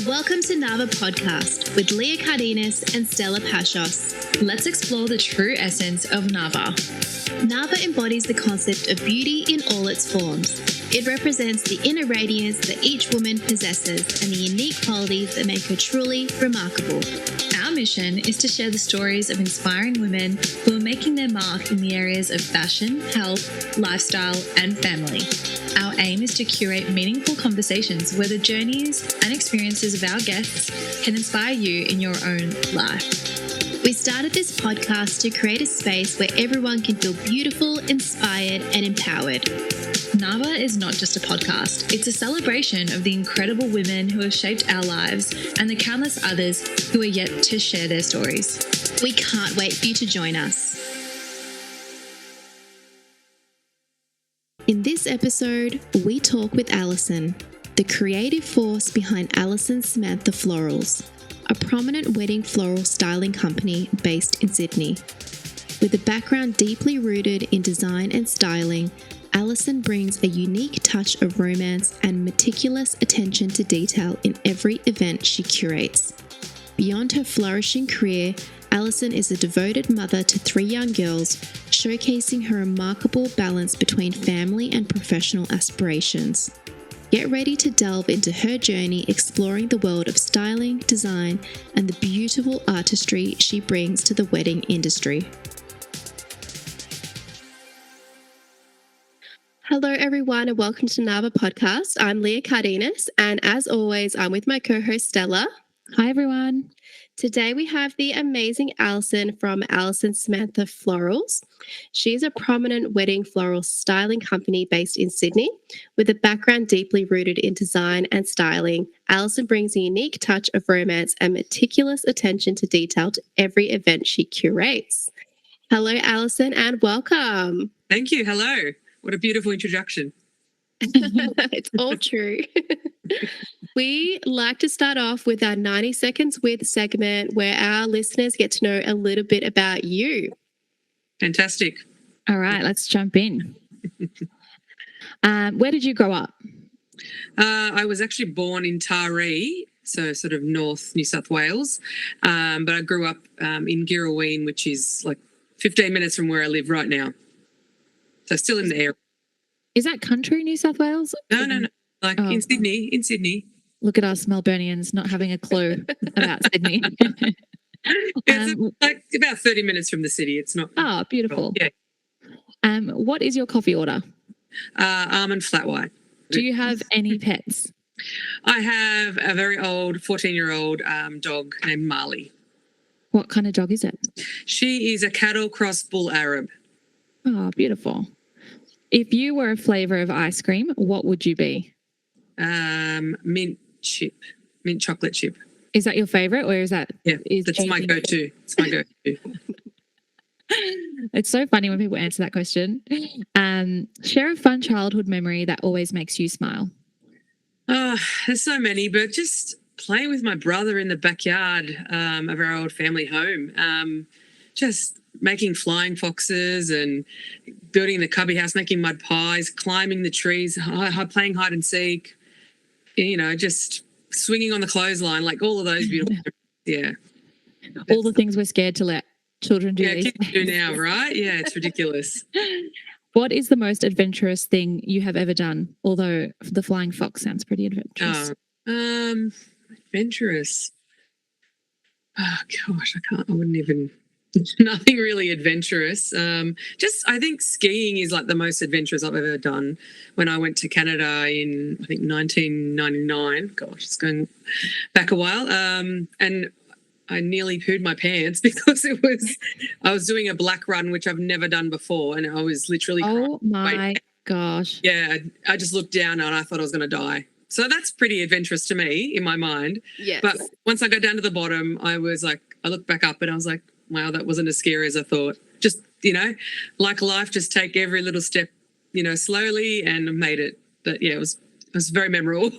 Welcome to Nava Podcast with Leah Cardenas and Stella Pashos. Let's explore the true essence of Nava. Nava embodies the concept of beauty in all its forms. It represents the inner radiance that each woman possesses and the unique qualities that make her truly remarkable. Our mission is to share the stories of inspiring women who are making their mark in the areas of fashion, health, lifestyle, and family. Our aim is to curate meaningful conversations where the journeys and experiences of our guests can inspire you in your own life. We started this podcast to create a space where everyone can feel beautiful, inspired, and empowered. Nava is not just a podcast, it's a celebration of the incredible women who have shaped our lives and the countless others who are yet to share their stories. We can't wait for you to join us. In this episode, we talk with Alison, the creative force behind Alison Samantha Florals, a prominent wedding floral styling company based in Sydney. With a background deeply rooted in design and styling, Alison brings a unique touch of romance and meticulous attention to detail in every event she curates. Beyond her flourishing career, Alison is a devoted mother to 3 young girls, showcasing her remarkable balance between family and professional aspirations. Get ready to delve into her journey exploring the world of styling, design, and the beautiful artistry she brings to the wedding industry. Hello, everyone, and welcome to Nava Podcast. I'm Leah Cardenas, and as always, I'm with my co-host Stella. Hi, everyone. Today, we have the amazing Alison from Alison Samantha Florals. She's a prominent wedding floral styling company based in Sydney. With a background deeply rooted in design and styling, Alison brings a unique touch of romance and meticulous attention to detail to every event she curates. Hello, Alison, and welcome. Thank you. Hello. What a beautiful introduction. It's all true. We like to start off with our 90 Seconds With segment where our listeners get to know a little bit about you. Fantastic. All right, let's jump in. Where did you grow up? I was actually born in Taree, so sort of North New South Wales, but I grew up in Girraween, which is like 15 minutes from where I live right now. So still in the area. Is that country, New South Wales? No. Like in Sydney. Look at us Melburnians not having a clue about Sydney. It's like about 30 minutes from the city. It's not. Oh, beautiful. Yeah. What is your coffee order? Almond flat white. Do you have any pets? I have a very old 14-year-old dog named Marley. What kind of dog is it? She is a cattle cross bull Arab. Oh, beautiful. If you were a flavour of ice cream, what would you be? Mint chocolate chip. Is that your favourite, or is that? Yeah, that's my go-to. It's my go-to. It's so funny when people answer that question. Share a fun childhood memory that always makes you smile. Oh, there's so many, but just playing with my brother in the backyard of our old family home. Just making flying foxes and building the cubby house, making mud pies, climbing the trees, playing hide and seek, just swinging on the clothesline, like all of those beautiful yeah. All the things we're scared to let children do. Yeah, these kids do now, right? Yeah, it's ridiculous. What is the most adventurous thing you have ever done? Although the flying fox sounds pretty adventurous. Adventurous. Oh, gosh, I wouldn't even... Nothing really adventurous. I think skiing is like the most adventurous I've ever done. When I went to Canada in, I think, 1999. Gosh, it's going back a while. And I nearly pooed my pants because I was doing a black run, which I've never done before. And I was literally Oh my gosh. Yeah, I just looked down and I thought I was going to die. So that's pretty adventurous to me in my mind. Yes. But once I got down to the bottom, I looked back up and I was like, wow, that wasn't as scary as I thought. Just, like life, just take every little step, slowly and made it. But yeah, it was very memorable.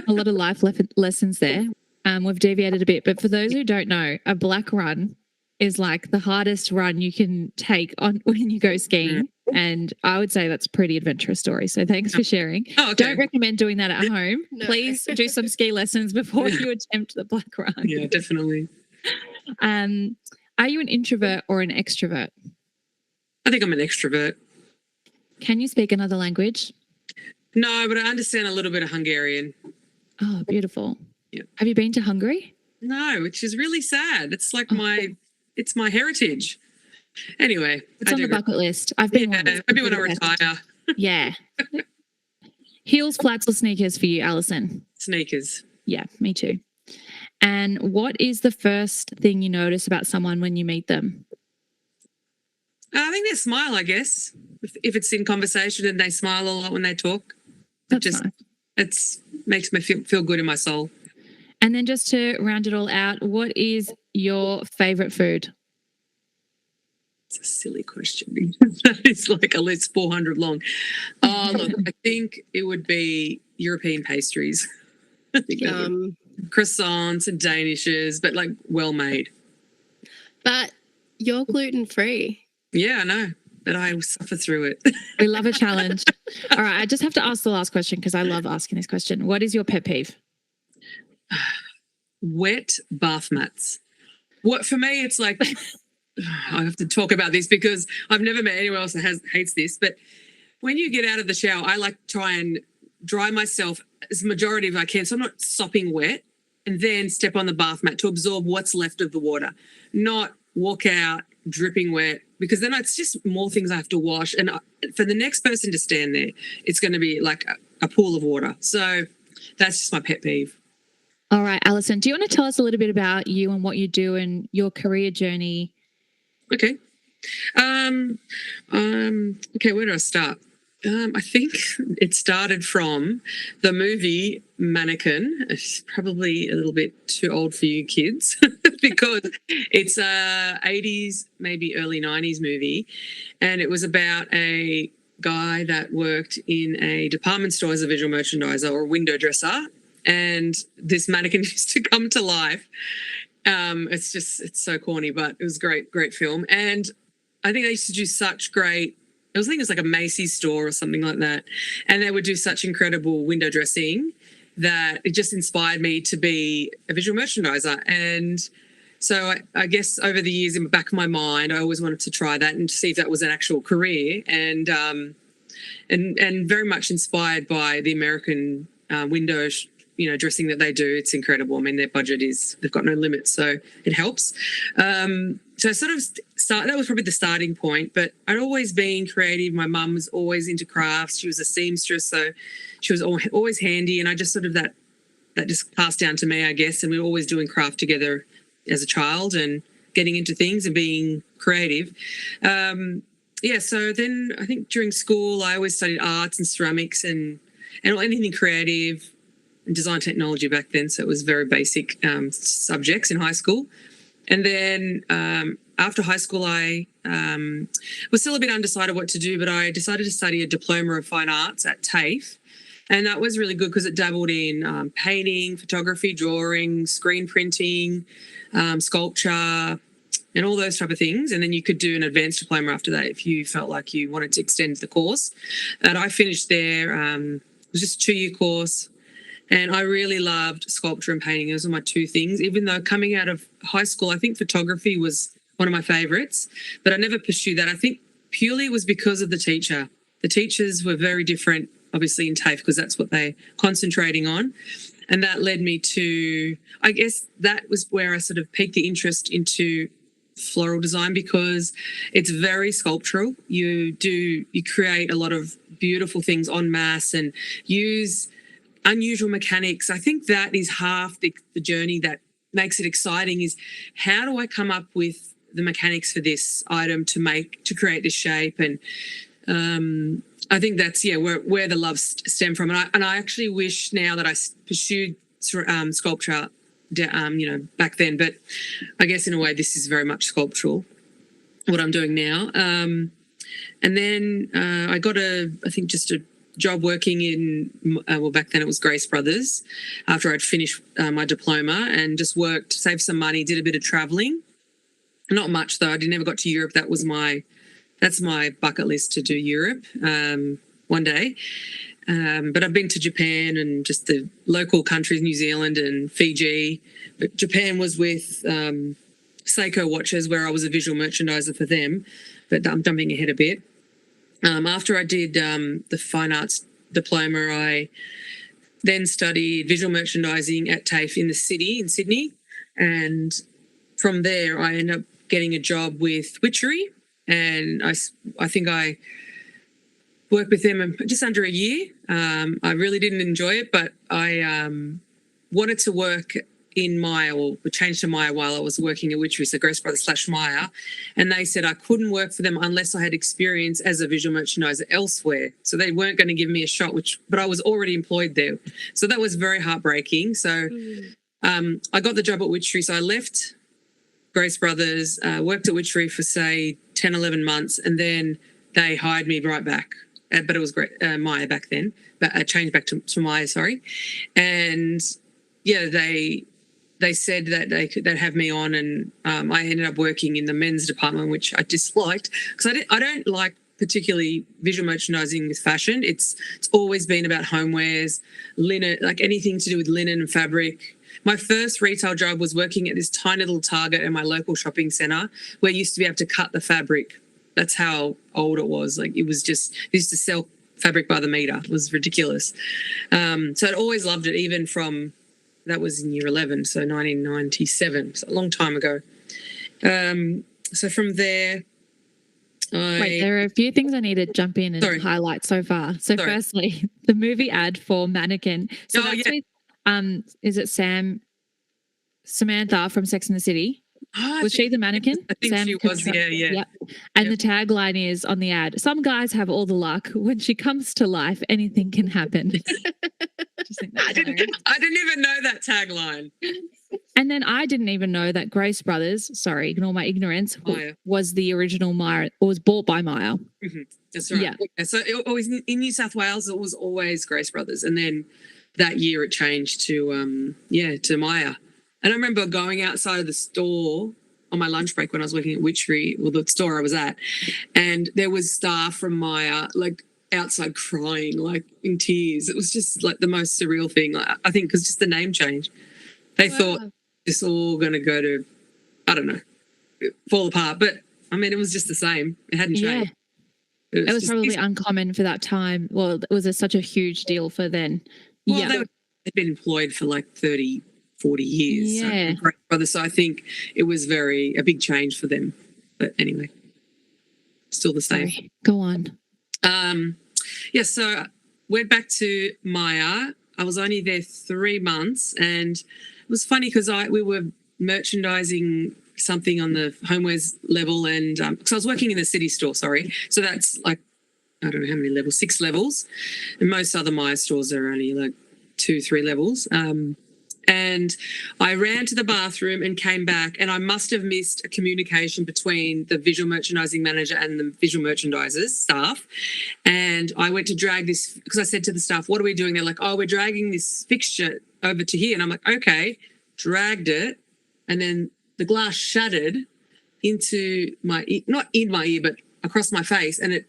A lot of life lessons there. We've deviated a bit, but for those who don't know, a black run is like the hardest run you can take on when you go skiing. And I would say that's a pretty adventurous story. So thanks for sharing. Oh, okay. Don't recommend doing that at home. No. Please do some ski lessons before you attempt the black run. Yeah, definitely. Are you an introvert or an extrovert? I think I'm an extrovert. Can you speak another language? No, but I understand a little bit of Hungarian. Oh, beautiful. Yeah. Have you been to Hungary? No, which is really sad. It's like it's my heritage. Anyway. It's on the bucket list. I've been once. Maybe when I retire. Yeah. Heels, flats or sneakers for you, Alison? Sneakers. Yeah, me too. And what is the first thing you notice about someone when you meet them? I think their smile, I guess. If it's in conversation and they smile a lot when they talk, That's nice. It makes me feel good in my soul. And then just to round it all out, what is your favourite food? It's a silly question. That is like a list 400 long. Oh, look, I think it would be European pastries. I think croissants and danishes, but like well made. But you're gluten-free. Yeah, I know, but I suffer through it. We love a challenge. All right, I just have to ask the last question because I love asking this question. What is your pet peeve? Wet bath mats. What for me, it's like I have to talk about this because I've never met anyone else that hates this. But when you get out of the shower, I like try and dry myself as majority of I can, so I'm not sopping wet, and then step on the bath mat to absorb what's left of the water, not walk out dripping wet, because then it's just more things I have to wash. And for the next person to stand there, it's going to be like a pool of water. So that's just my pet peeve. All right, Alison, do you want to tell us a little bit about you and what you do and your career journey? Okay. Okay, where do I start? I think it started from the movie Mannequin. It's probably a little bit too old for you kids because it's a 80s, maybe early 90s movie. And it was about a guy that worked in a department store as a visual merchandiser or a window dresser. And this mannequin used to come to life. It's so corny, but it was a great film. And I think they used to do such great, I think it was like a Macy's store or something like that. And they would do such incredible window dressing that it just inspired me to be a visual merchandiser. And so I guess over the years in the back of my mind, I always wanted to try that and see if that was an actual career. And very much inspired by the American window dressing that they do. It's incredible. I mean, their budget they've got no limits, so it helps. So sort of that was probably the starting point, but I'd always been creative. My mum was always into crafts. She was a seamstress, so she was always handy, and I just sort of that just passed down to me, I guess, and we were always doing craft together as a child and getting into things and being creative. So then I think during school I always studied arts and ceramics and anything creative, and design technology back then, so it was very basic subjects in high school. And then after high school, I was still a bit undecided what to do, but I decided to study a Diploma of Fine Arts at TAFE. And that was really good because it dabbled in painting, photography, drawing, screen printing, sculpture, and all those type of things. And then you could do an advanced diploma after that if you felt like you wanted to extend the course. And I finished there. It was just a 2-year course. And I really loved sculpture and painting. Those were my two things. Even though coming out of high school, I think photography was one of my favourites, but I never pursued that. I think purely it was because of the teacher. The teachers were very different, obviously, in TAFE because that's what they're concentrating on. And that led me to, I guess that was where I sort of piqued the interest into floral design because it's very sculptural. You create a lot of beautiful things en masse and use unusual mechanics. I think that is half the journey that makes it exciting is how do I come up with the mechanics for this item to create this shape. And I think that's where the love stemmed from. And I actually wish now that I pursued sculpture back then, but I guess in a way this is very much sculptural what I'm doing now. And then I got just a job working in, back then it was Grace Brothers after I'd finished my diploma, and just worked, saved some money, did a bit of travelling. Not much though. I never got to Europe. That was my that's my bucket list, to do Europe one day. But I've been to Japan and just the local countries, New Zealand and Fiji. But Japan was with Seiko Watches, where I was a visual merchandiser for them. But I'm jumping ahead a bit. After I did the fine arts diploma, I then studied visual merchandising at TAFE in Sydney. And from there, I ended up getting a job with Witchery. And I think I worked with them just under a year. I really didn't enjoy it, but I wanted to work in Maya, or change to Maya while I was working at Witchery, so Grace Brothers / Maya. And they said I couldn't work for them unless I had experience as a visual merchandiser elsewhere. So they weren't going to give me a shot, but I was already employed there. So that was very heartbreaking. So I got the job at Witchery. So I left Grace Brothers, worked at Witchery for, say, 10, 11 months, and then they hired me right back. But it was great, Maya back then, but I changed back to Maya, sorry. And, yeah, they said that they'd have me on, and I ended up working in the men's department, which I disliked because I don't like particularly visual merchandising with fashion. It's always been about homewares, linen, like anything to do with linen and fabric. My first retail job was working at this tiny little Target in my local shopping centre, where you used to be able to cut the fabric. That's how old it was. Like, it was just, they used to sell fabric by the metre. It was ridiculous. So I'd always loved it, even from, that was in year 11, so 1997, so a long time ago. So from there, Wait, there are a few things I need to jump in and highlight so far. So firstly, the movie ad for Mannequin. So that's with, is it Samantha from Sex and the City? Was she the mannequin? I think she was, yeah. Yep. And the tagline is on the ad, "Some guys have all the luck. When she comes to life, anything can happen." I didn't even know that tagline. And then I didn't even know that Grace Brothers, sorry, ignore my ignorance, was the original Maya, or was bought by Maya. Mm-hmm. That's right. Yeah. So it was in New South Wales, it was always Grace Brothers. And then that year it changed to Maya. And I remember going outside of the store on my lunch break when I was working at Witchery, or the store I was at, and there was staff from Maya, like, outside crying, like in tears. It was just like the most surreal thing. I think because just the name change. They thought it's all going to go to, I don't know, fall apart. But, I mean, it was just the same. It hadn't changed. It was probably uncommon for that time. Well, it was such a huge deal for then. Well, they'd been employed for like 30, 40 years. Yeah. So I think it was a big change for them. But anyway, still the same. Sorry. Go on. So went back to Maya. I was only there 3 months, and it was funny because we were merchandising something on the homewares level, and because I was working in the city store, sorry. So that's like, I don't know how many levels, 6 levels. And most other Maya stores are only like 2, 3 levels. And I ran to the bathroom and came back, and I must have missed a communication between the visual merchandising manager and the visual merchandisers staff. And I went to drag this, because I said to the staff, "What are we doing?" They're like, "Oh, we're dragging this fixture over to here." And I'm like, okay, dragged it. And then the glass shattered into my ear, not in my ear, but across my face. And it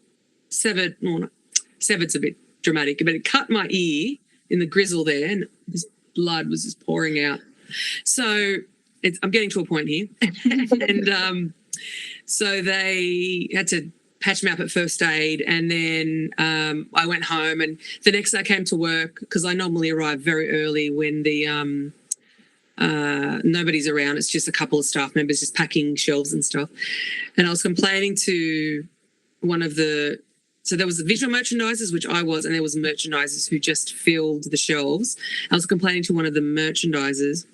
severed, severed's a bit dramatic, but it cut my ear in the grizzle there, and this blood was just pouring out. So I'm getting to a point here. And so they had to patch me up at first aid, and then I went home, and the next day I came to work because I normally arrive very early when the nobody's around. It's just a couple of staff members just packing shelves and stuff. And I was complaining to one of the, so there was the visual merchandisers, which I was, and there was merchandisers who just filled the shelves. I was complaining to one of the merchandisers,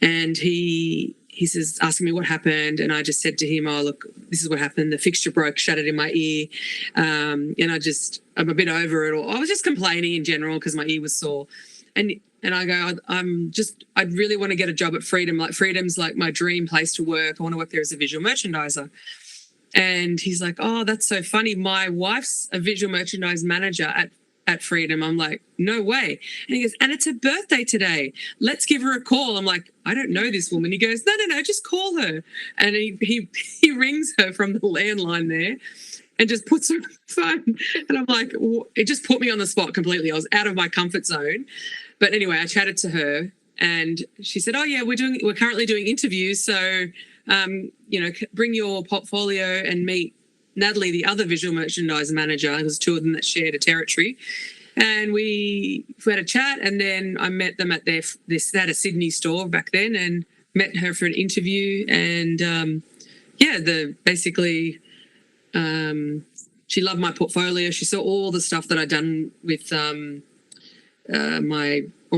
and he says, asking me what happened, and I just said to him, "Oh, look, this is what happened. The fixture broke, shattered in my ear, and I'm a bit over it." Or I was just complaining in general because my ear was sore, and I go, I'd really want to get a job at Freedom. Like, Freedom's like my dream place to work. I want to work there as a visual merchandiser. And he's like, "Oh, that's so funny. My wife's a visual merchandise manager at Freedom." I'm like, "No way." And he goes, "And it's her birthday today. Let's give her a call." I'm like, "I don't know this woman." He goes, No, just call her. And he rings her from the landline there. and just puts her on the phone. And I'm like, it just put me on the spot completely. I was out of my comfort zone. But anyway, I chatted to her and she said, oh yeah, we're currently doing interviews. So, bring your portfolio and meet Natalie, the other visual merchandise manager. There was two of them that shared a territory. And we had a chat, and then I met them at they had a Sydney store back then, and met her for an interview. And she loved my portfolio. She saw all the stuff that I'd done with all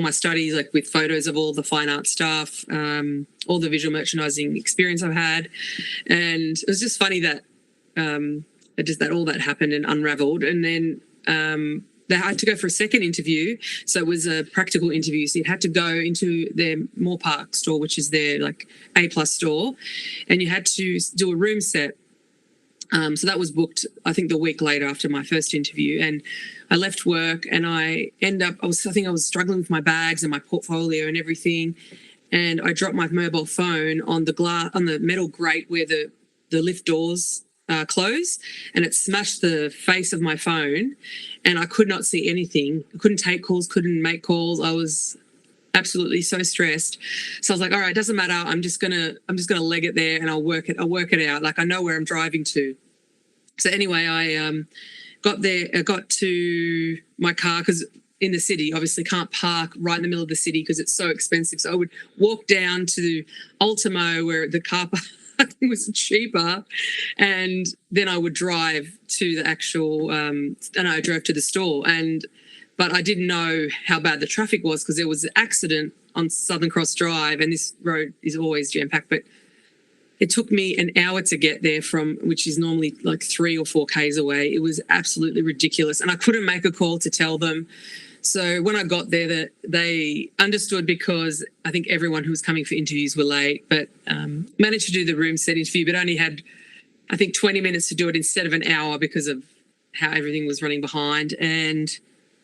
my studies, like with photos of all the fine art stuff, all the visual merchandising experience I've had. And it was just funny that all that happened and unraveled. And then they had to go for a second interview. So it was a practical interview. So you had to go into their Moore Park store, which is their like A+ store, and you had to do a room set. So that was booked, I think, the week later after my first interview. And I left work and I was struggling with my bags and my portfolio and everything. And I dropped my mobile phone on the metal grate where the lift doors close, and it smashed the face of my phone, and I could not see anything. I couldn't take calls, couldn't make calls. I was absolutely so stressed. So I was like, all right, it doesn't matter. I'm just gonna leg it there, and I'll work it out. Like, I know where I'm driving to. So anyway, I got there. I got to my car because in the city, obviously can't park right in the middle of the city because it's so expensive. So I would walk down to Ultimo where the car park was cheaper, and then I would drive to the actual and I drove to the store. But I didn't know how bad the traffic was because there was an accident on Southern Cross Drive, and this road is always jam-packed. But it took me an hour to get there which is normally like 3 or 4 Ks away. It was absolutely ridiculous, and I couldn't make a call to tell them. So when I got there, they understood because I think everyone who was coming for interviews were late, but managed to do the room set interview, but only had, I think, 20 minutes to do it instead of an hour because of how everything was running behind. And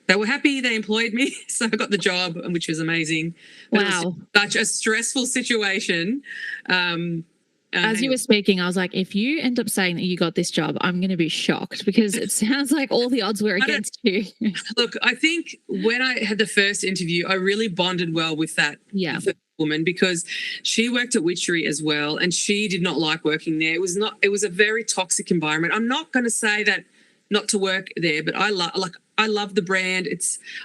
they were happy. They employed me. So I got the job, which was amazing. But wow. It was such a stressful situation. As you were speaking, I was like, if you end up saying that you got this job, I'm going to be shocked because it sounds like all the odds were against you. Look, I think when I had the first interview, I really bonded well with that woman because she worked at Witchery as well, and she did not like working there. It was a very toxic environment. I'm not going to say that not to work there, but I love the brand.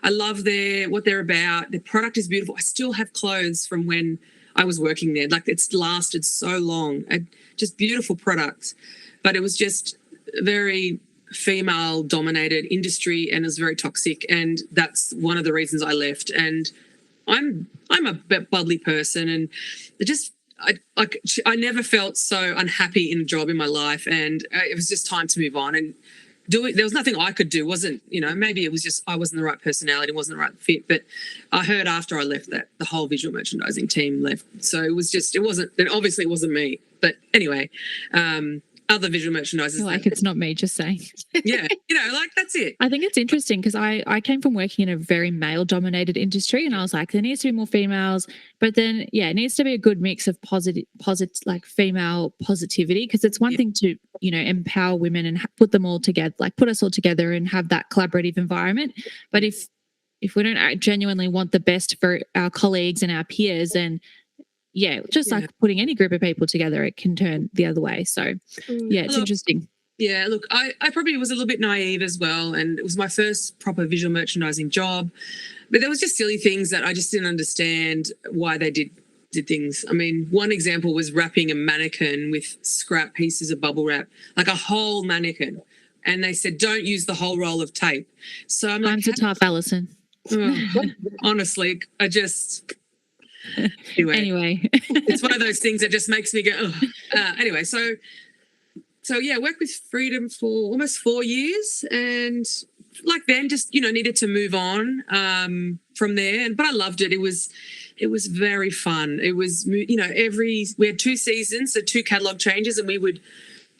I love what they're about. The product is beautiful. I still have clothes from when I was working there. Like, it's lasted so long. Just beautiful products. But it was just a very female-dominated industry, and it was very toxic. And that's one of the reasons I left. And I'm a bubbly person, and I never felt so unhappy in a job in my life. And it was just time to move on. And there was nothing I could do. Maybe it was just I wasn't the right personality, wasn't the right fit. But I heard after I left that the whole visual merchandising team left. So obviously it wasn't me. But anyway, other visual merchandisers. Like, it's not me, just saying. Yeah, that's it. I think it's interesting because I came from working in a very male-dominated industry, and I was like, there needs to be more females. But then, it needs to be a good mix of like female positivity, because it's one thing to, empower women and put them all together, like put us all together and have that collaborative environment. But if we don't genuinely want the best for our colleagues and our peers, and like putting any group of people together, it can turn the other way. So, it's interesting. Yeah, look, I probably was a little bit naive as well, and it was my first proper visual merchandising job. But there was just silly things that I just didn't understand why they did things. I mean, one example was wrapping a mannequin with scrap pieces of bubble wrap, like a whole mannequin. And they said, don't use the whole roll of tape. So I'm like, times are tough, Alison. Honestly, I just... Anyway, it's one of those things that just makes me go, anyway, so worked with Freedom for almost 4 years, and like then just needed to move on from there. But I loved it. It was very fun. It was we had 2 seasons, so 2 catalog changes, and we would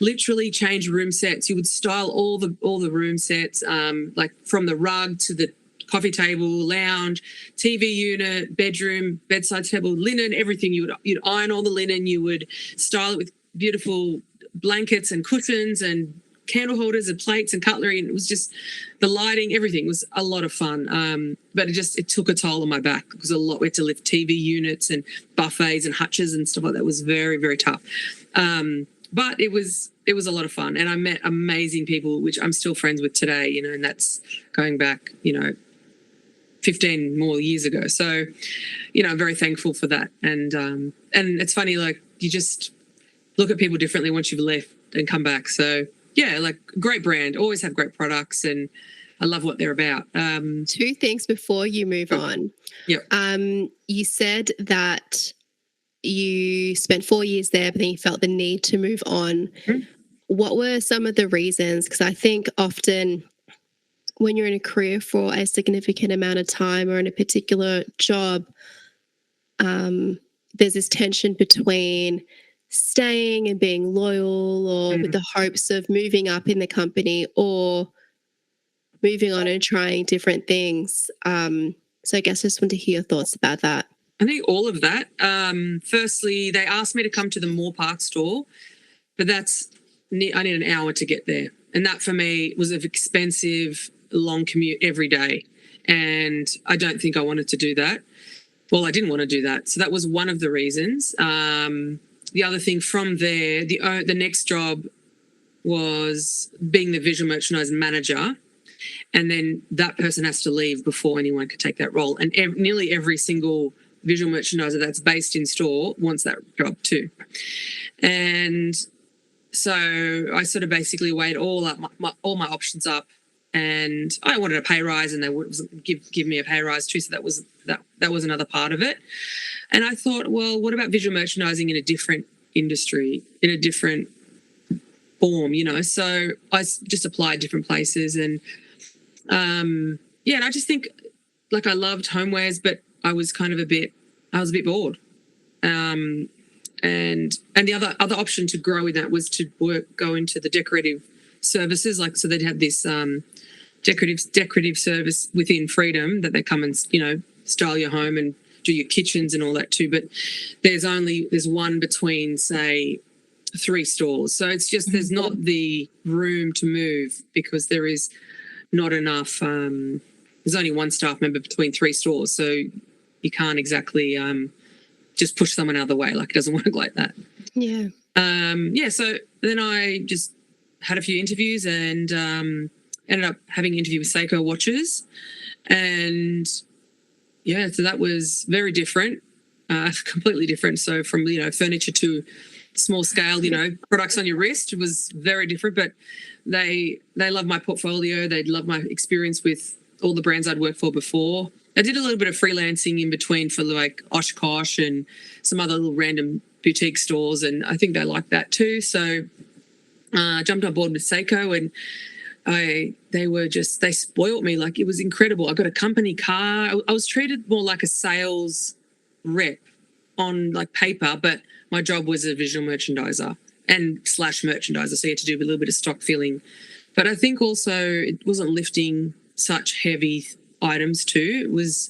literally change room sets. You would style all the room sets, like from the rug to the coffee table, lounge, TV unit, bedroom, bedside table, linen, everything. You'd iron all the linen. You would style it with beautiful blankets and cushions and candle holders and plates and cutlery, and it was just the lighting, everything was a lot of fun. But it took a toll on my back because we had to lift TV units and buffets and hutches and stuff like that. It was very, very tough. But it was a lot of fun, and I met amazing people, which I'm still friends with today, and that's going back, 15 more years ago. So, I'm very thankful for that. And it's funny, like, you just look at people differently once you've left and come back. So, yeah, like, great brand, always have great products, and I love what they're about. 2 things before you move on. Yep. You said that you spent 4 years there, but then you felt the need to move on. Mm-hmm. What were some of the reasons? Because I think often when you're in a career for a significant amount of time or in a particular job, there's this tension between staying and being loyal, or with the hopes of moving up in the company, or moving on and trying different things. So I guess I just want to hear your thoughts about that. I think all of that. Firstly, they asked me to come to the Moore Park store, but I need an hour to get there. And that for me was an expensive, long commute every day. And I don't think I wanted to do that. Well, I didn't want to do that. So that was one of the reasons. The other thing from there, the next job was being the visual merchandising manager. And then that person has to leave before anyone could take that role. And nearly every single visual merchandiser that's based in store wants that job too. And so I sort of basically weighed all my options up, and I wanted a pay rise, and they would give me a pay rise too. So that was another part of it. And I thought, well, what about visual merchandising in a different industry, in a different form, So I just applied different places, and and I just think, like, I loved homewares, but I was a bit bored. And the other option to grow in that was to go into the decorative services, like, so they'd have this decorative service within Freedom that they come and style your home and do your kitchens and all that too. But there's one between, say, 3 stores, so it's just there's not the room to move because there is not enough. There's only 1 staff member between 3 stores, so you can't exactly just push someone out of the way. Like, it doesn't work like that. Yeah. So then I just had a few interviews and ended up having an interview with Seiko Watches. And, so that was very different, completely different. So from, furniture to small scale, products on your wrist, it was very different. But they love my portfolio. They love my experience with all the brands I'd worked for before. I did a little bit of freelancing in between for, like, Oshkosh and some other little random boutique stores, and I think they liked that too. So I jumped on board with Seiko, and they spoiled me. Like, it was incredible. I got a company car. I was treated more like a sales rep on, like, paper, but my job was a visual merchandiser and / merchandiser, so you had to do a little bit of stock filling. But I think also it wasn't lifting such heavy items too. It was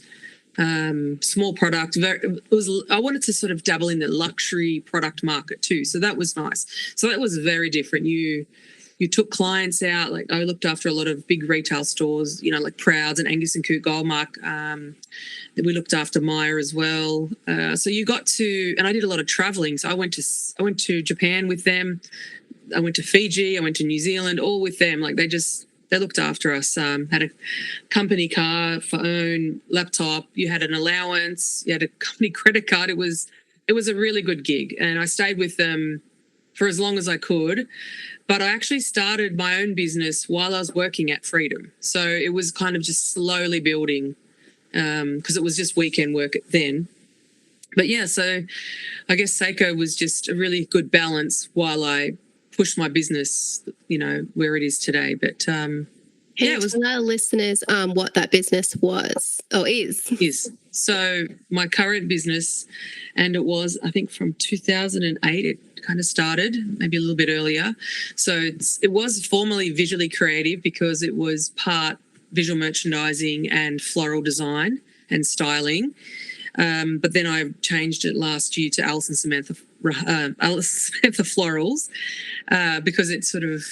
small product. I wanted to sort of dabble in the luxury product market too, so that was nice. So that was very different. You took clients out. Like, I looked after a lot of big retail stores, like Prouds and Angus and Coote Goldmark. We looked after Myer as well. So you got to, and I did a lot of traveling. So I went to Japan with them. I went to Fiji. I went to New Zealand, all with them. Like, they looked after us. Had a company car, phone, laptop. You had an allowance. You had a company credit card. It was a really good gig, and I stayed with them for as long as I could. But I actually started my own business while I was working at Freedom, so it was kind of just slowly building because it was just weekend work then. But so I guess Seiko was just a really good balance while I pushed my business, where it is today. But it was. Tell our listeners what that business was or is. So my current business, and it was, I think, from 2008 it kind of started, maybe a little bit earlier. So it was formerly visually creative because it was part visual merchandising and floral design and styling. But then I changed it last year to Alison Samantha Florals because it sort of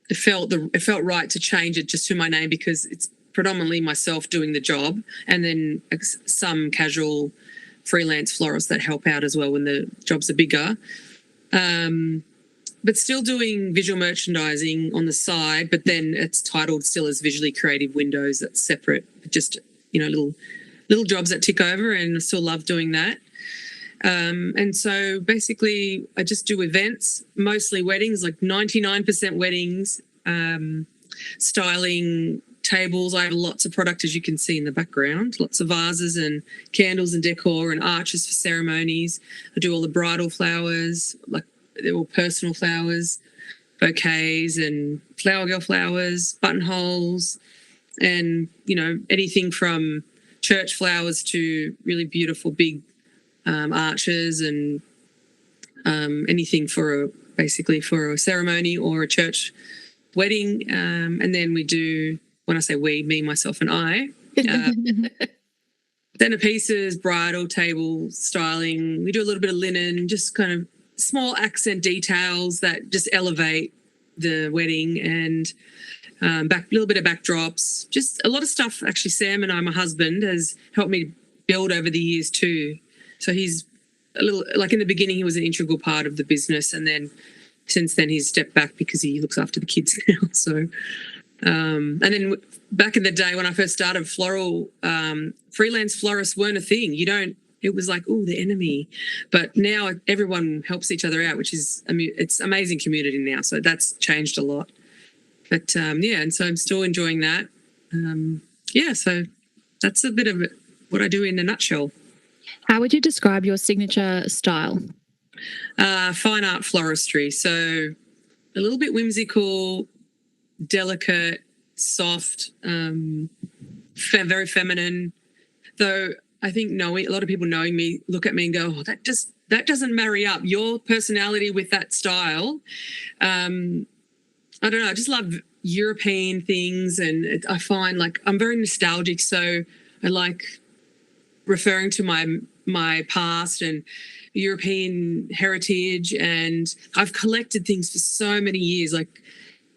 it felt right to change it just to my name, because it's predominantly myself doing the job, and then some casual freelance florists that help out as well when the jobs are bigger. But still doing visual merchandising on the side, but then it's titled still as Visually Creative Windows. That's separate, just, little jobs that tick over, and I still love doing that. And so basically I just do events, mostly weddings, like 99% weddings, styling tables. I have lots of product, as you can see in the background, lots of vases and candles and decor and arches for ceremonies. I do all the bridal flowers, like they're all personal flowers, bouquets and flower girl flowers, buttonholes, and, anything from church flowers to really beautiful big arches, and anything basically for a ceremony or a church wedding. And then we do, when I say we, me, myself and I, centerpieces, bridal table styling. We do a little bit of linen, just kind of small accent details that just elevate the wedding, and a little bit of backdrops, just a lot of stuff. Actually, Sam and I, my husband, has helped me build over the years too. So he's a little, like in the beginning, he was an integral part of the business, and then since then he's stepped back because he looks after the kids now. So, and then back in the day when I first started Floral, freelance florists weren't a thing. It was like, oh, the enemy. But now everyone helps each other out, which is, it's amazing community now. So that's changed a lot. But and so I'm still enjoying that. So that's a bit of what I do in a nutshell. How would you describe your signature style? Fine art floristry. So a little bit whimsical, delicate, soft, very feminine. Though I think a lot of people knowing me look at me and go, oh, that doesn't marry up. Your personality with that style. I don't know. I just love European things, and I find like I'm very nostalgic. So I like referring to my past and European heritage, and I've collected things for so many years. Like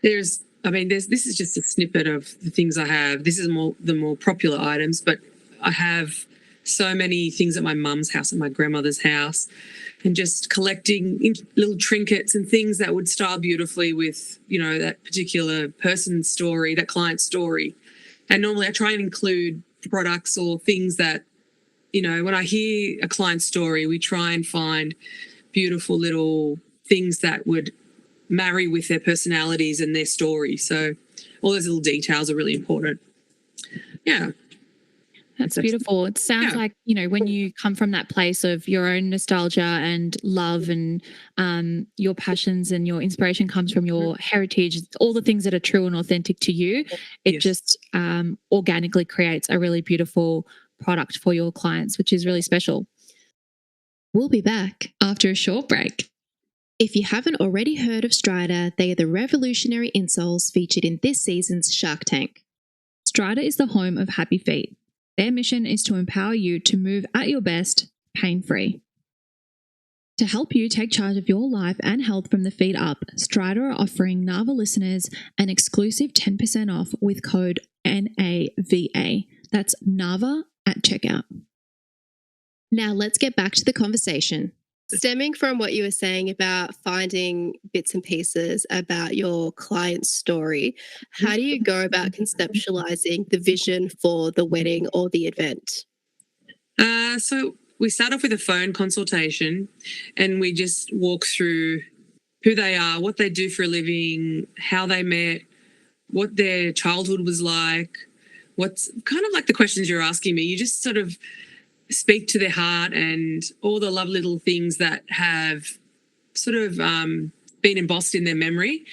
this is just a snippet of the things I have. This is the more popular items, but I have so many things at my mum's house and my grandmother's house, and just collecting little trinkets and things that would style beautifully with, that particular person's story, that client's story. And normally I try and include products or things that, when I hear a client's story, we try and find beautiful little things that would marry with their personalities and their story. So all those little details are really important. Yeah. That's beautiful. It sounds like, when you come from that place of your own nostalgia and love, and your passions and your inspiration comes from your heritage, all the things that are true and authentic to you, it just organically creates a really beautiful product for your clients, which is really special. We'll be back after a short break. If you haven't already heard of Strider, they are the revolutionary insoles featured in this season's Shark Tank. Strider is the home of happy feet. Their mission is to empower you to move at your best, pain-free. To help you take charge of your life and health from the feet up, Strider are offering Nava listeners an exclusive 10% off with code NAVA. That's Nava at checkout. Now let's get back to the conversation. Stemming from what you were saying about finding bits and pieces about your client's story, how do you go about conceptualizing the vision for the wedding or the event? So we start off with a phone consultation, and we just walk through who they are, what they do for a living, how they met, what their childhood was like, what's kind of like the questions you're asking me. You just sort of speak to their heart and all the lovely little things that have sort of been embossed in their memory,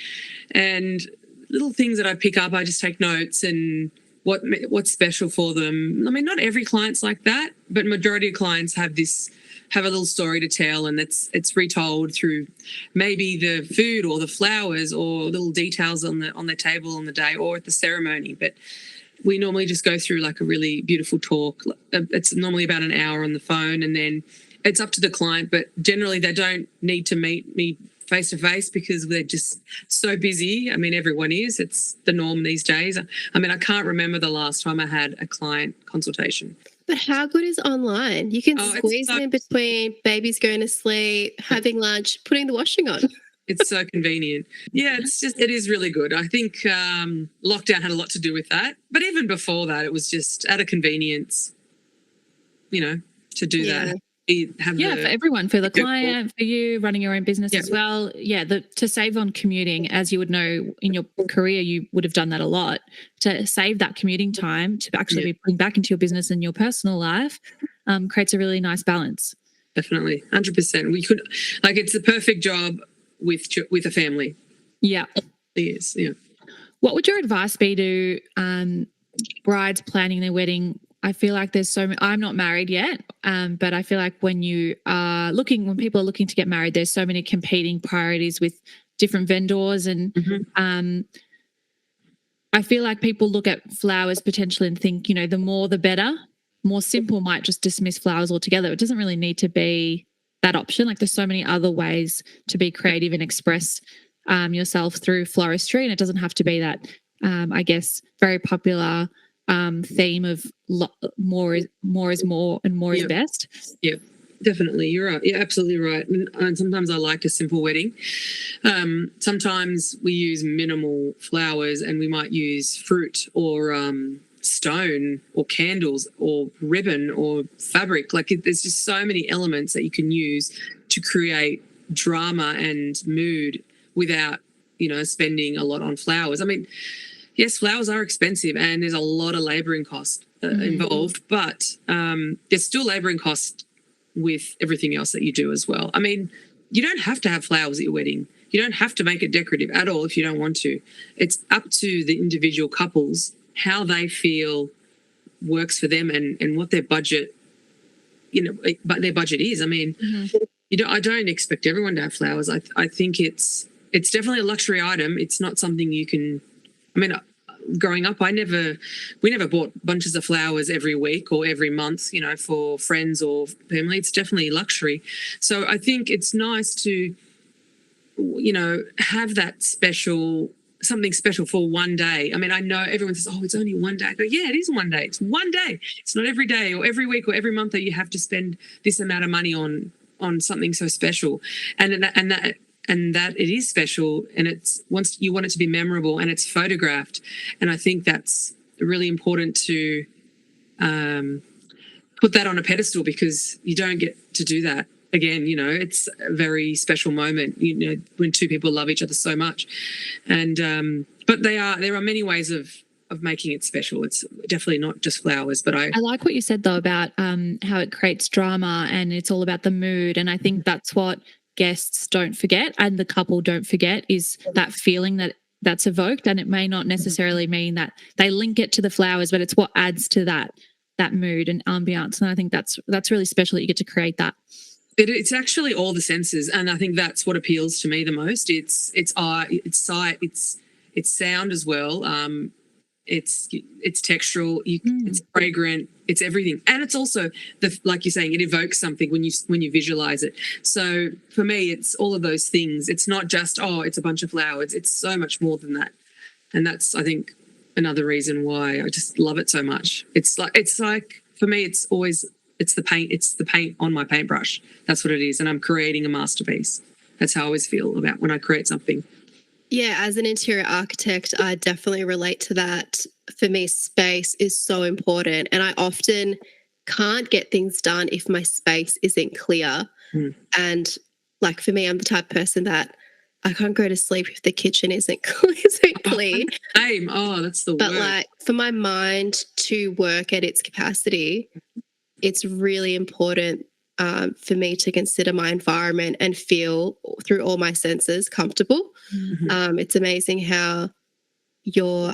and little things that I pick up. I just take notes and what's special for them. I mean, not every client's like that, but majority of clients have a little story to tell, and it's retold through maybe the food or the flowers or little details on the table on the day or at the ceremony. But we normally just go through like a really beautiful talk. It's normally about an hour on the phone, and then it's up to the client, but generally they don't need to meet me face to face because they're just so busy. I mean, everyone is. It's the norm these days. I mean, I can't remember the last time I had a client consultation. But how good is online? You can Oh, squeeze it in between babies going to sleep, having lunch, putting the washing on. It's so convenient. Yeah, it is really good. I think lockdown had a lot to do with that. But even before that, it was just out of convenience, to do that. For everyone, for the client, for you running your own business as well. Yeah, to save on commuting, as you would know in your career, you would have done that a lot. To save that commuting time to actually be putting back into your business and your personal life creates a really nice balance. Definitely, 100%. We could, it's the perfect job with a family. Yeah, it is. Yeah. What would your advice be to brides planning their wedding? I feel like there's I'm not married yet, but I feel like when people are looking to get married, there's so many competing priorities with different vendors. And I feel like people look at flowers potentially and think, the more the better. More simple might just dismiss flowers altogether. It doesn't really need to be that option. Like there's so many other ways to be creative and express yourself through floristry. And it doesn't have to be that, I guess, very popular theme of more is more and more is best. Yeah, definitely. You're right. You're absolutely right. And sometimes I like a simple wedding. Sometimes we use minimal flowers and we might use fruit or stone or candles or ribbon or fabric. There's just so many elements that you can use to create drama and mood without, spending a lot on flowers. I mean, yes, flowers are expensive and there's a lot of labouring cost involved, but there's still labouring cost with everything else that you do as well. I mean, you don't have to have flowers at your wedding. You don't have to make it decorative at all if you don't want to. It's up to the individual couples how they feel works for them and what their budget, but their budget is. I mean, I don't expect everyone to have flowers. I think it's definitely a luxury item. It's not something you can. I mean, growing up, we never bought bunches of flowers every week or every month, for friends or family. It's definitely luxury. So I think it's nice to, have that something special for one day. I mean, I know everyone says, oh, it's only one day. I go, yeah, it is one day. It's one day. It's not every day or every week or every month that you have to spend this amount of money on something so special. And that it is special, and it's once you want it to be memorable and it's photographed. And I think that's really important to put that on a pedestal because you don't get to do that again. It's a very special moment, when two people love each other so much. And but there are many ways of making it special. It's definitely not just flowers. But I like what you said though about how it creates drama and it's all about the mood. And I think that's what guests don't forget and the couple don't forget is that feeling that's evoked. And it may not necessarily mean that they link it to the flowers, but it's what adds to that mood and ambiance. And I think that's really special that you get to create that. It's actually all the senses, and I think that's what appeals to me the most. It's art, it's sight, it's sound as well. It's textural, it's fragrant, it's everything, and it's also like you're saying, it evokes something when you visualize it. So for me, it's all of those things. It's not just it's a bunch of flowers. It's so much more than that, and that's I think another reason why I just love it so much. It's like for me, it's the paint. It's the paint on my paintbrush. That's what it is, and I'm creating a masterpiece. That's how I always feel about when I create something. Yeah, as an interior architect, I definitely relate to that. For me, space is so important, and I often can't get things done if my space isn't clear. And like for me, I'm the type of person that I can't go to sleep if the kitchen isn't clean. Same. Oh, that's the But worst. like for my mind to work at its capacity, it's really important for me to consider my environment and feel through all my senses comfortable. It's amazing how your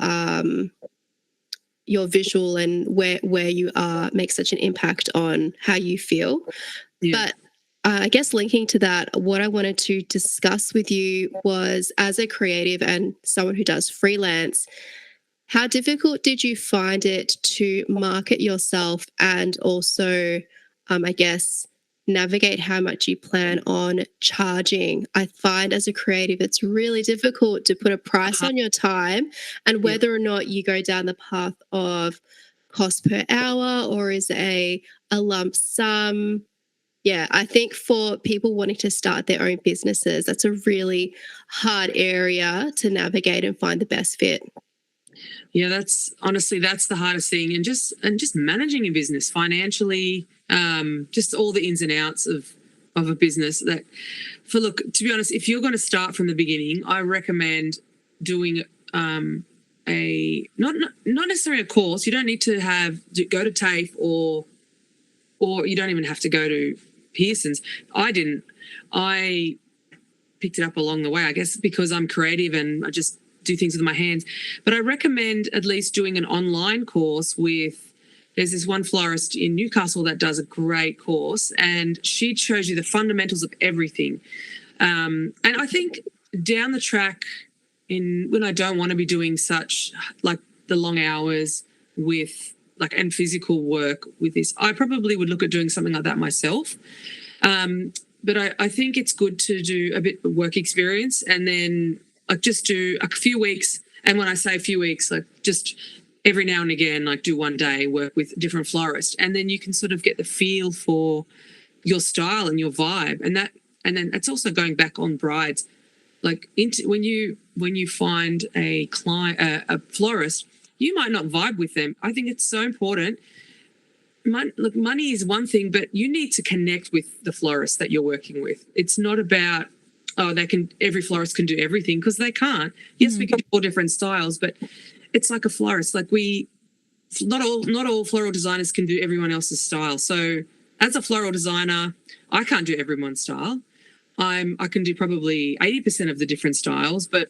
visual and where you are makes such an impact on how you feel. But I guess linking to that, what I wanted to discuss with you was, as a creative and someone who does freelance, how difficult did you find it to market yourself and also, I guess, navigate how much you plan on charging. I find as a creative, it's really difficult to put a price on your time, and whether or not you go down the path of cost per hour or is a lump sum. Yeah, I think for people wanting to start their own businesses, that's a really hard area to navigate and find the best fit. Yeah, that's the hardest thing, and just managing a business financially, just all the ins and outs of a business. Look, to be honest, if you're going to start from the beginning, I recommend doing a not necessarily a course. You don't need to go to TAFE or you don't even have to go to Pearson's. I didn't. I picked it up along the way, I guess, because I'm creative and I just do things with my hands. But I recommend at least doing an online course there's this one florist in Newcastle that does a great course, and she shows you the fundamentals of everything. And I think down the track, when I don't want to be doing such like the long hours and physical work with this, I probably would look at doing something like that myself. But I think it's good to do a bit of work experience and then just do a few weeks. And when I say a few weeks, like just every now and again, like do one day work with a different florist, and then you can sort of get the feel for your style and your vibe. And then it's also going back on brides. Like when you find a client, a florist, you might not vibe with them. I think it's so important. Money is one thing, but you need to connect with the florist that you're working with. It's not about, every florist can do everything, because they can't. Yes, we can do all different styles, but it's like a florist. Like not all floral designers can do everyone else's style. So as a floral designer, I can't do everyone's style. I can do probably 80% of the different styles, but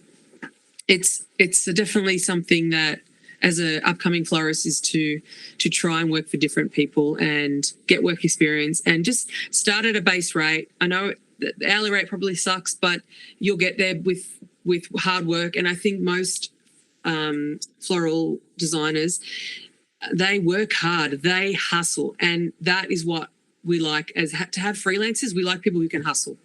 it's definitely something that as an upcoming florist is to try and work for different people and get work experience and just start at a base rate. I know the hourly rate probably sucks, but you'll get there with hard work. And I think most floral designers, they work hard, they hustle, and that is what we like to have freelancers. We like people who can hustle.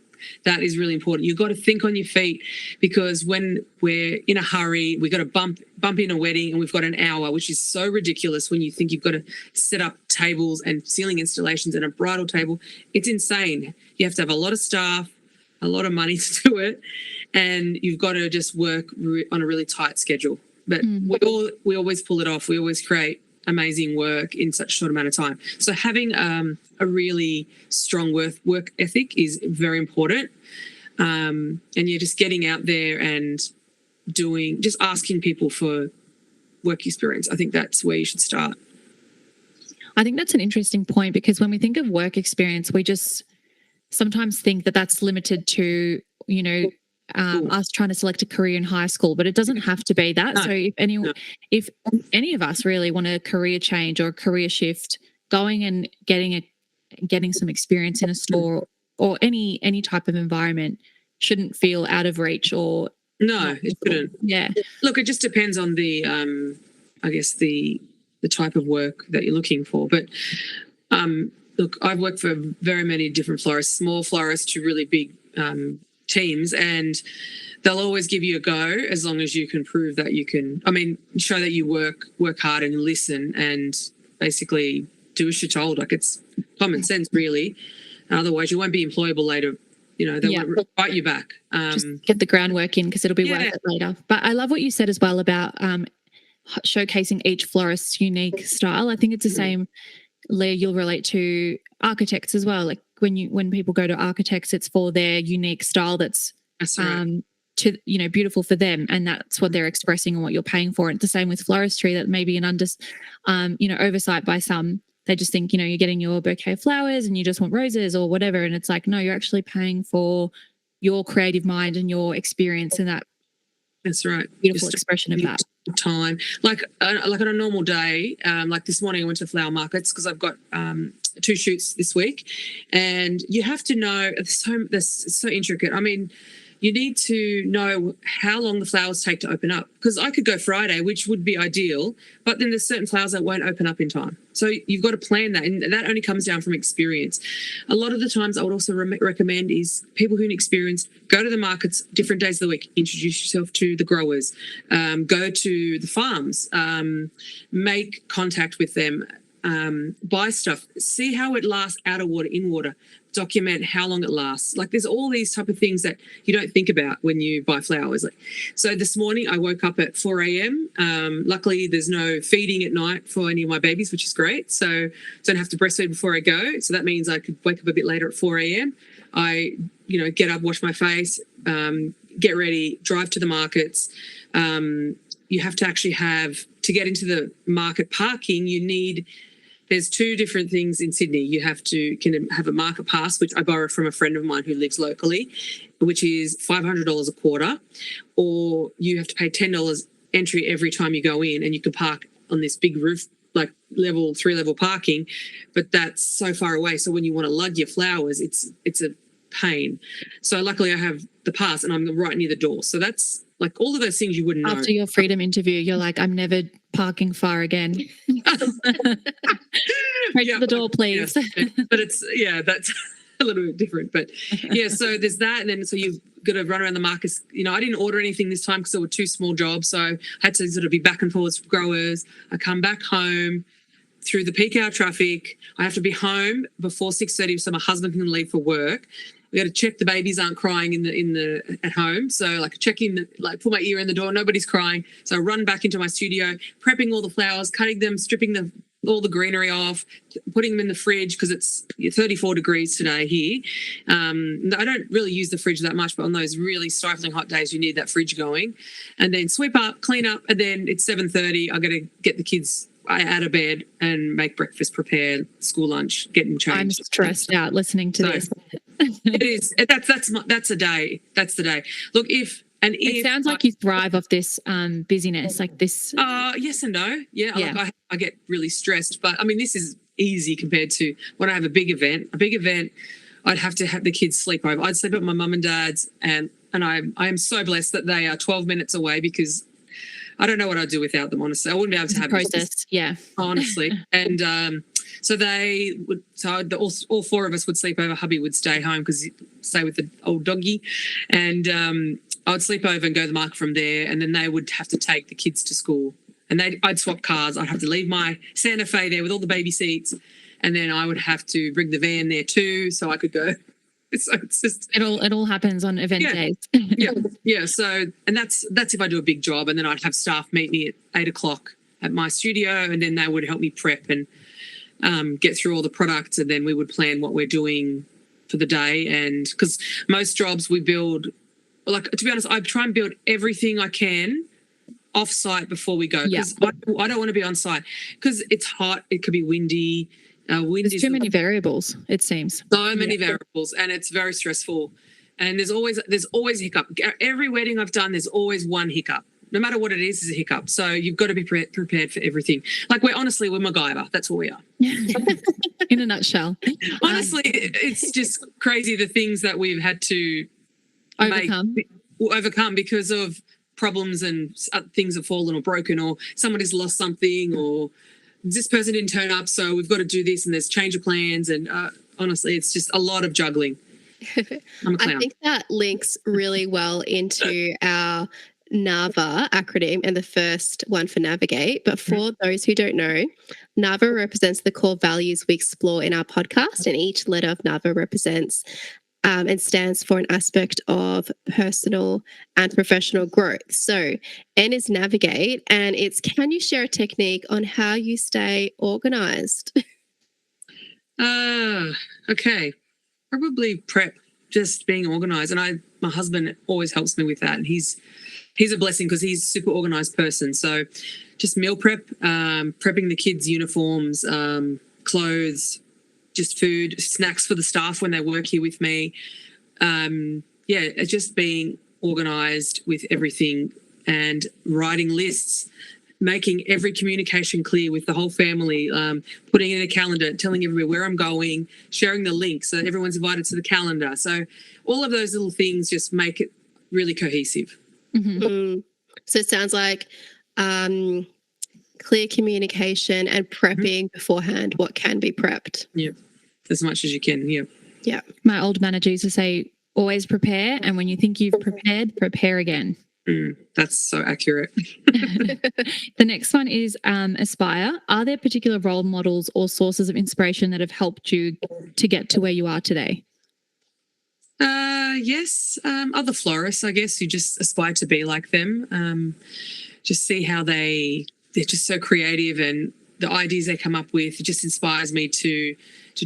That is really important. You've got to think on your feet, because when we're in a hurry, we've got to bump in a wedding and we've got an hour, which is so ridiculous when you think you've got to set up tables and ceiling installations and a bridal table. It's insane. You have to have a lot of staff, a lot of money to do it, and you've got to just work on a really tight schedule. But we always pull it off. We always create amazing work in such a short amount of time. So having a really strong work ethic is very important. And you're just getting out there and just asking people for work experience. I think that's where you should start. I think that's an interesting point, because when we think of work experience, we just sometimes think that that's limited to, us trying to select a career in high school, but it doesn't have to be that. No. So if any of us really want a career change or a career shift, going and getting some experience in a store or any type of environment shouldn't feel out of reach or no, it shouldn't. Yeah. Look, it just depends on the the type of work that you're looking for. But look, I've worked for very many different florists, small florists to really big teams, and they'll always give you a go as long as you can prove that you can, show that you work hard and listen and basically do as you're told. Like, it's common sense, really. Otherwise, you won't be employable later. They won't fight you back. Just get the groundwork in, because it'll be worth it later. But I love what you said as well about showcasing each florist's unique style. I think it's the same, Leah, you'll relate to architects as well. Like when people go to architects, it's for their unique style that's right. Beautiful for them, and that's what they're expressing and what you're paying for. And it's the same with floristry, that may be an oversight by some. They just think, you're getting your bouquet of flowers and you just want roses or whatever. And it's like, no, you're actually paying for your creative mind and your experience in that. That's right. Beautiful expression of that. Time. Like on a normal day, like this morning I went to flower markets because I've got 2 shoots this week, and you have to know, it's so intricate. you need to know how long the flowers take to open up, because I could go Friday, which would be ideal, but then there's certain flowers that won't open up in time. So you've got to plan that, and that only comes down from experience. A lot of the times I would also recommend is people who are inexperienced, go to the markets different days of the week, introduce yourself to the growers, go to the farms, make contact with them, buy stuff, see how it lasts out of water, in water, document how long it lasts. Like, there's all these type of things that you don't think about when you buy flowers. Like, so this morning I woke up at 4 a.m. Luckily there's no feeding at night for any of my babies, which is great. So I don't have to breastfeed before I go. So that means I could wake up a bit later at 4 a.m. I, get up, wash my face, get ready, drive to the markets. You have to actually to get into the market parking, there's two different things in Sydney. You can have a market pass, which I borrowed from a friend of mine who lives locally, which is $500 a quarter, or you have to pay $10 entry every time you go in, and you can park on this big roof, like 3-level parking, but that's so far away. So when you want to lug your flowers, it's a pain. So luckily I have the pass and I'm right near the door. So that's like all of those things you wouldn't know. After your freedom interview, you're like, I'm never parking far again. Right to the door, please. Yeah. But that's a little bit different. But yeah, so there's that. And then so you've got to run around the markets. I didn't order anything this time because there were two small jobs. So I had to sort of be back and forwards with growers. I come back home through the peak hour traffic. I have to be home before 6:30 so my husband can leave for work. We got to check the babies aren't crying at home. So like check in, put my ear in the door, nobody's crying. So I run back into my studio, prepping all the flowers, cutting them, stripping all the greenery off, putting them in the fridge because it's 34 degrees today here. I don't really use the fridge that much, but on those really stifling hot days, you need that fridge going. And then sweep up, clean up, and then it's 7:30. I got to get the kids out of bed and make breakfast, prepare school lunch, get them changed. I'm stressed out listening to this. It is. That's a day. That's the day. Look, it sounds like you thrive off this busyness, like this. Yes and no. Yeah. Like I get really stressed, but I mean, this is easy compared to when I have a big event. A big event, I'd have to have the kids sleep over. I'd sleep at my mum and dad's, and I am so blessed that they are 12 minutes away because I don't know what I'd do without them, honestly. I wouldn't be able to have process. Yeah. Honestly. And so they would, all four of us would sleep over. Hubby would stay home because he'd stay with the old doggy. And I would sleep over and go to the market from there. And then they would have to take the kids to school. And I'd swap cars. I'd have to leave my Santa Fe there with all the baby seats. And then I would have to bring the van there too so I could go. So it's just it all happens on event days. Yeah. So, and that's if I do a big job, and then I'd have staff meet me at 8:00 at my studio, and then they would help me prep and get through all the products, and then we would plan what we're doing for the day. And because most jobs we build, like, to be honest, I try and build everything I can off site before we go, because I don't want to be on site because it's hot. It could be windy. There's too many variables, it seems. So many variables, and it's very stressful. And there's always a hiccup. Every wedding I've done, there's always one hiccup. No matter what it is a hiccup. So you've got to be prepared for everything. Like we're MacGyver. That's what we are. In a nutshell. Honestly, it's just crazy the things that we've had to overcome because of problems and things have fallen or broken, or somebody's lost something, or this person didn't turn up, so we've got to do this, and there's change of plans. And honestly, it's just a lot of juggling. I'm a clown. I think that links really well into our NAVA acronym and the first one for navigate. But for those who don't know, NAVA represents the core values we explore in our podcast, and each letter of NAVA represents and stands for an aspect of personal and professional growth. So N is navigate, and it's can you share a technique on how you stay organized? Okay. Probably prep, just being organized. And my husband always helps me with that. And he's a blessing because he's a super organized person. So just meal prep, prepping the kids' uniforms, clothes, just food, snacks for the staff when they work here with me. It's just being organised with everything and writing lists, making every communication clear with the whole family, putting it in a calendar, telling everybody where I'm going, sharing the link so everyone's invited to the calendar. So all of those little things just make it really cohesive. So it sounds like clear communication and prepping beforehand what can be prepped. Yep, as much as you can. Yep. Yeah. My old manager used to say, always prepare, and when you think you've prepared, prepare again. That's so accurate. The next one is Aspire. Are there particular role models or sources of inspiration that have helped you to get to where you are today? Yes. Other florists, I guess, you just aspire to be like them. Just see how they're just so creative, and the ideas they come up with, it just inspires me to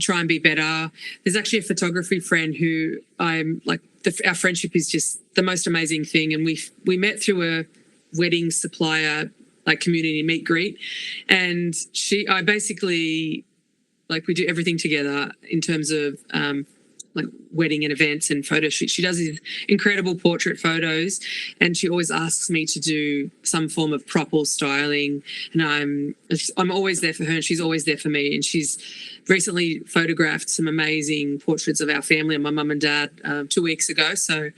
try and be better. There's actually a photography friend who I'm like, our friendship is just the most amazing thing. And we met through a wedding supplier, like community meet greet. And I basically, like, we do everything together in terms of like wedding and events and photo shoots. She does these incredible portrait photos, and she always asks me to do some form of prop or styling. And I'm always there for her, and she's always there for me. And she's recently photographed some amazing portraits of our family and my mum and dad 2 weeks ago. So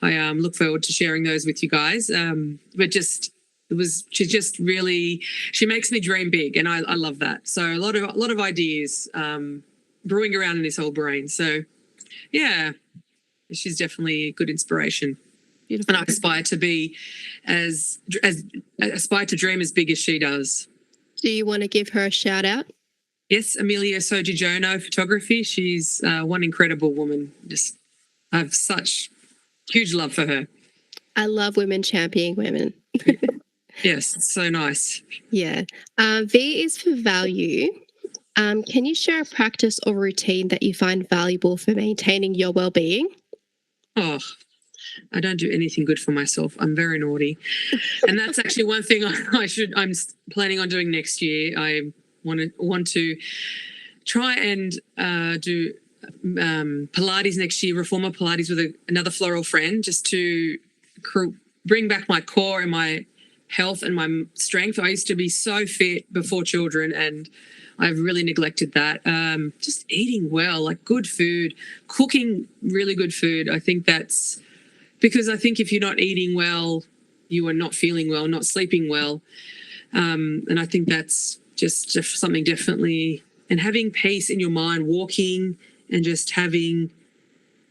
I look forward to sharing those with you guys. But she makes me dream big, and I love that. So a lot of ideas brewing around in this whole brain. So yeah, she's definitely a good inspiration. Beautiful. And I aspire to be aspire to dream as big as she does. Do you want to give her a shout out? Yes, Amelia Sojijono Photography. She's one incredible woman. Just I have such huge love for her. I love women championing women. Yes, it's so nice. Yeah. V is for value. Can you share a practice or routine that you find valuable for maintaining your well-being? Oh, I don't do anything good for myself. I'm very naughty. And that's actually one thing I'm planning on doing next year. I want to try and do Pilates next year, reformer Pilates with another floral friend, just to bring back my core and my health and my strength. I used to be so fit before children, and I've really neglected that. Just eating well, like good food, cooking really good food. I think that's because I think if you're not eating well, you are not feeling well, not sleeping well. And I think that's just something definitely, and having peace in your mind, walking and just having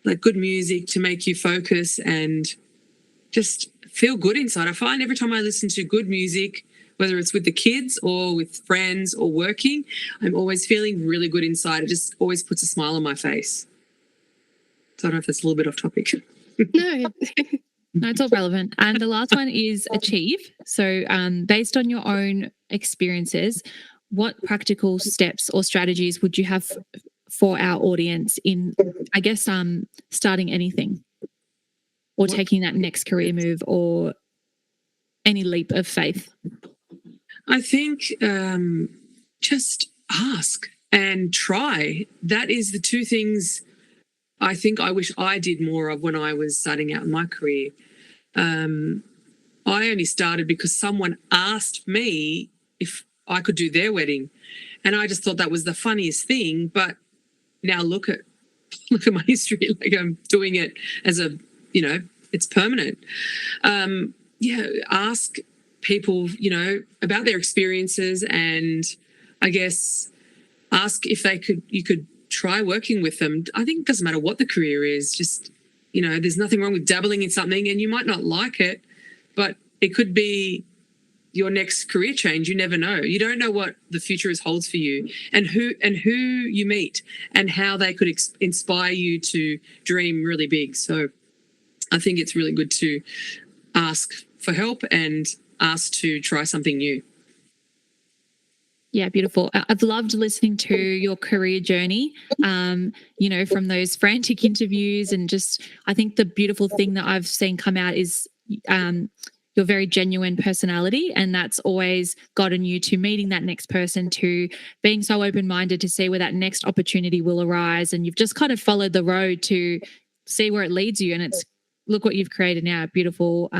like good music to make you focus and just feel good inside. I find every time I listen to good music, whether it's with the kids or with friends or working, I'm always feeling really good inside. It just always puts a smile on my face. So I don't know if that's a little bit off topic. No. No, it's all relevant. And the last one is achieve. So based on your own experiences, what practical steps or strategies would you have for our audience in, I guess, starting anything or taking that next career move or any leap of faith? I think just ask and try. That is the two things I think I wish I did more of when I was starting out in my career. I only started because someone asked me if I could do their wedding. And I just thought that was the funniest thing. But now look at my history. Like, I'm doing it as it's permanent. Ask people, about their experiences, and I guess ask if you could try working with them. I think it doesn't matter what the career is, just, there's nothing wrong with dabbling in something, and you might not like it, but it could be your next career change. You never know. You don't know what the future holds for you, and who you meet and how they could inspire you to dream really big. So I think it's really good to ask for help and ask to try something new. Yeah, beautiful. I've loved listening to your career journey, from those frantic interviews, and just, I think the beautiful thing that I've seen come out is your very genuine personality, and that's always gotten you to meeting that next person, to being so open-minded to see where that next opportunity will arise, and you've just kind of followed the road to see where it leads you, and it's, look what you've created now, a beautiful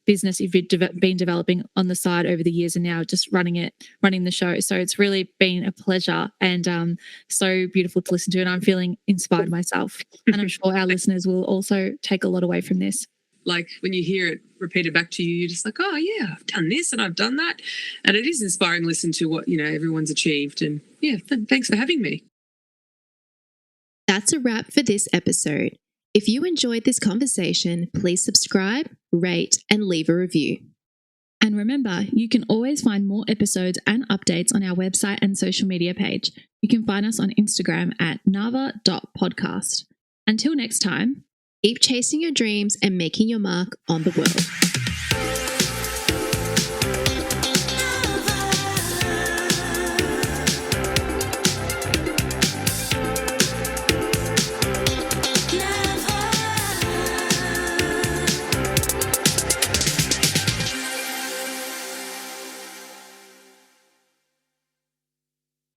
business you've been developing on the side over the years, and now just running the show. So it's really been a pleasure, and so beautiful to listen to, and I'm feeling inspired myself, and I'm sure our listeners will also take a lot away from this. like when you hear it repeated back to you, you're just like, oh yeah, I've done this and I've done that. And it is inspiring to listen to what, everyone's achieved. And yeah, thanks for having me. That's a wrap for this episode. If you enjoyed this conversation, please subscribe, rate, and leave a review. And remember, you can always find more episodes and updates on our website and social media page. You can find us on Instagram at nava.podcast. Until next time, keep chasing your dreams and making your mark on the world.